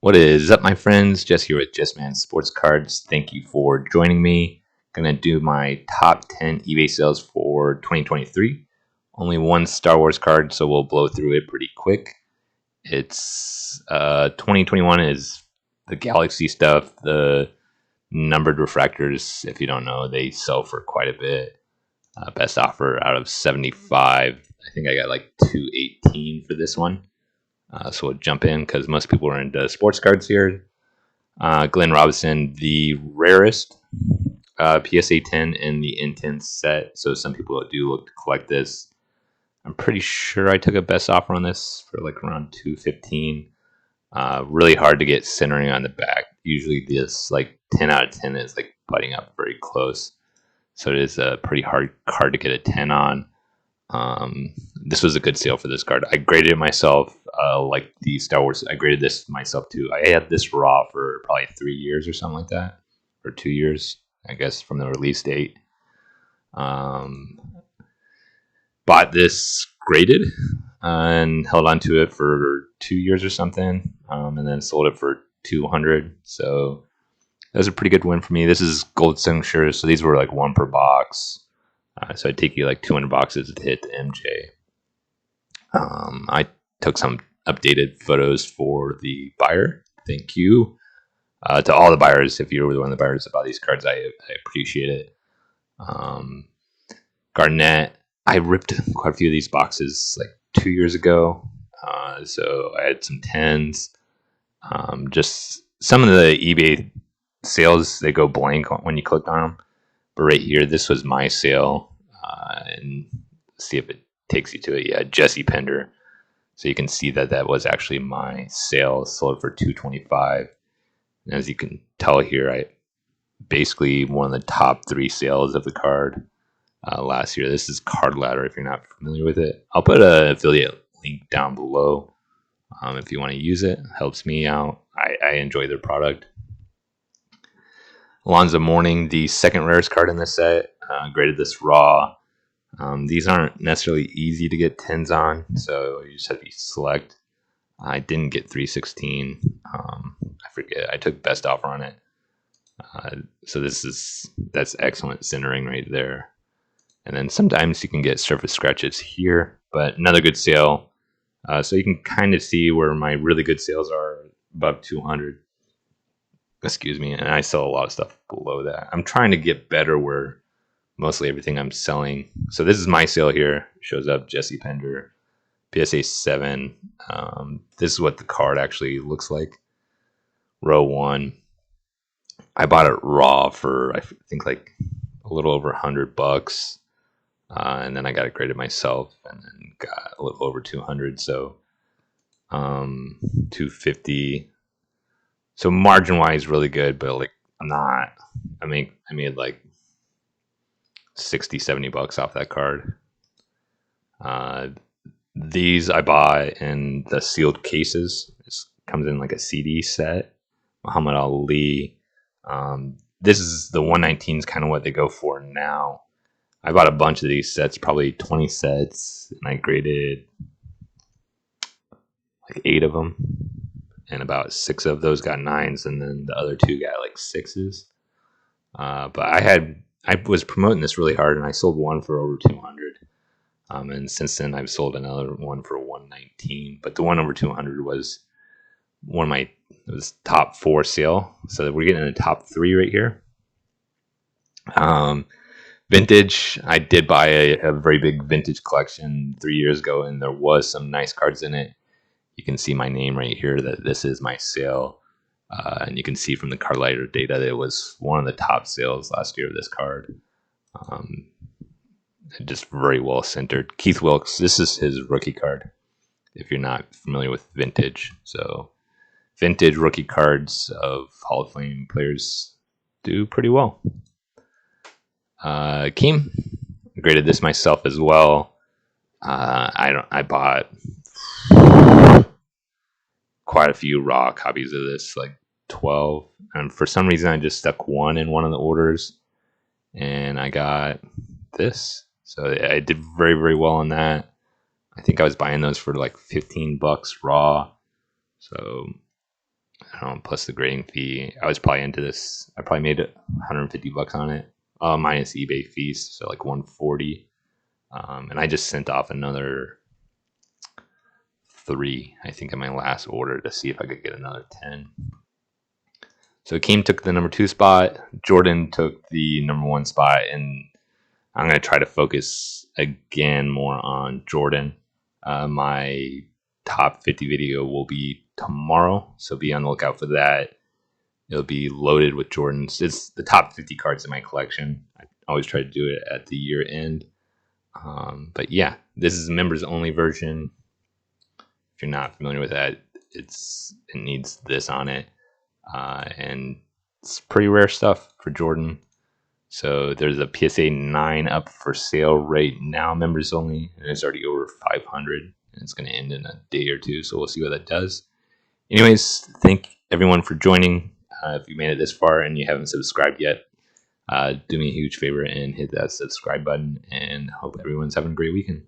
What is up, my friends? Jess here with Just Man Sports Cards. Thank you for joining me. Gonna do my top 10 eBay sales for 2023. Only one Star Wars card, so we'll blow through it pretty quick. It's 2021 is the Galaxy stuff. The numbered refractors, if you don't know, they sell for quite a bit. Best offer out of 75. I think I got like 218 for this one. So we'll jump in because most people are into sports cards here. Glenn Robinson, the rarest PSA 10 in the Intense set. So some people do look to collect this. I'm pretty sure I took a best offer on this for like around 215. Really hard to get centering on the back. Usually this like 10 out of 10 is like butting up very close. So it is a pretty hard card to get a 10 on. This was a good sale for this card. I graded it myself, like the Star Wars. I graded this myself too. I had this raw for probably 3 years or something like that, or 2 years, I guess, from the release date. Bought this graded and held on to it for 2 years or something, and then sold it for 200. So that was a pretty good win for me. This is gold signatures, so these were like one per box. So it'd take you like 200 boxes to hit the MJ. I took some updated photos for the buyer. Thank you to all the buyers. If you were one of the buyers about these cards, I appreciate it. Garnett, I ripped quite a few of these boxes like 2 years ago. So I had some 10s. Just some of the eBay sales, they go blank when you click on them. But right here, this was my sale. And see if it takes you to it. Yeah, Jesse Pender. So you can see that that was actually my sale. Sold for $225. And as you can tell here, I basically one of the top 3 sales of the card last year. This is Card Ladder if you're not familiar with it. I'll put an affiliate link down below if you want to use it. Helps me out. I enjoy their product. Alonzo Mourning, the second rarest card in this set. Graded this raw. These aren't necessarily easy to get 10s on, so you just have to be select. I didn't get 316. I forget. I took best offer on it. So that's excellent centering right there. And then sometimes you can get surface scratches here, but another good sale. So you can kind of see where my really good sales are above 200. Excuse me. And I sell a lot of stuff below that. I'm trying to get better where mostly everything I'm selling. So this is my sale here. Shows up Jesse Pender, PSA 7. This is what the card actually looks like. Row 1. I bought it raw for I think like a little over $100. And then I got it graded myself and then got a little over 200. So 250. So margin wise, really good, but like I made like 60, 70 bucks off that card. These I bought in the sealed cases. It comes in like a CD set. Muhammad Ali. This is the 119s, kind of what they go for now. I bought a bunch of these sets, probably 20 sets, and I graded like 8 of them. And about 6 of those got 9s, and then the other 2 got like 6s. But I was promoting this really hard, and I sold one for over 200. And since then, I've sold another one for 119. But the one over 200 was one of my top 4 sale. So we're getting in the top 3 right here. Vintage, I did buy a very big vintage collection 3 years ago, and there was some nice cards in it. You can see my name right here that this is my sale. And you can see from the card lighter data that it was one of the top sales last year of this card. Just very well centered. Keith Wilkes, this is his rookie card, if you're not familiar with vintage. So vintage rookie cards of Hall of Fame players do pretty well. Keem, graded this myself as well. I bought quite a few raw copies of this, like 12, and for some reason I just stuck one in one of the orders, and I got this. So I did very, very well on that. I think I was buying those for like 15 bucks raw. So I don't know, plus the grading fee. I was probably into this. I probably made $150 on it, minus eBay fees, so like 140. And I just sent off another 3, I think, in my last order to see if I could get another 10. So Keem took the number 2 spot. Jordan took the number 1 spot, and I'm going to try to focus again more on Jordan. My top 50 video will be tomorrow, so be on the lookout for that. It'll be loaded with Jordans. It's the top 50 cards in my collection. I always try to do it at the year end. But yeah, this is a members only version. If you're not familiar with that, it needs this on it, and it's pretty rare stuff for Jordan. So there's a PSA 9 up for sale right now, members only, and it's already over 500. And it's going to end in a day or two, so we'll see what that does. Anyways, thank everyone for joining. If you made it this far and you haven't subscribed yet, do me a huge favor and hit that subscribe button. And hope everyone's having a great weekend.